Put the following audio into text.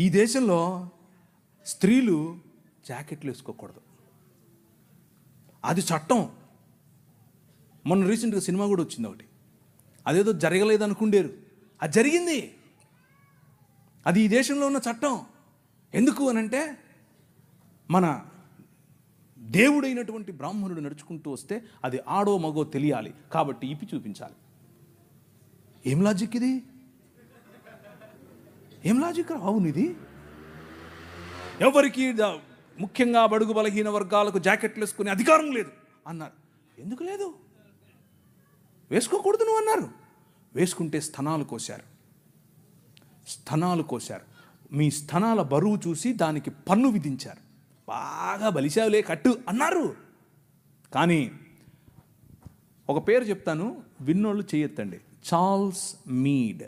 ఈ దేశంలో స్త్రీలు జాకెట్లు వేసుకోకూడదు, అది చట్టం. మొన్న రీసెంట్గా సినిమా కూడా వచ్చింది ఒకటి, అదేదో జరగలేదు అనుకుండేరు, అది జరిగింది. అది ఈ దేశంలో ఉన్న చట్టం. ఎందుకు అనంటే మన దేవుడైనటువంటి బ్రాహ్మణుడు నడుచుకుంటూ వస్తే అది ఆడో మగో తెలియాలి, కాబట్టి ఇప్పి చూపించాలి. ఏం లాజిక్ ఇది? ఏం లాజిక్? అవును, ఇది ఎవరికి ముఖ్యంగా బడుగు బలహీన వర్గాలకు జాకెట్లు వేసుకునే అధికారం లేదు అన్నారు. ఎందుకు లేదు? వేసుకోకూడదు నువ్వు అన్నారు. వేసుకుంటే స్తనాలు కోశారు. మీ స్తనాల బరువు చూసి దానికి పన్ను విధించారు. బాగా బలిశావులే కట్టు అన్నారు. కానీ ఒక పేరు చెప్తాను, విన్నోళ్ళు చేయొద్దండి. Charles Mead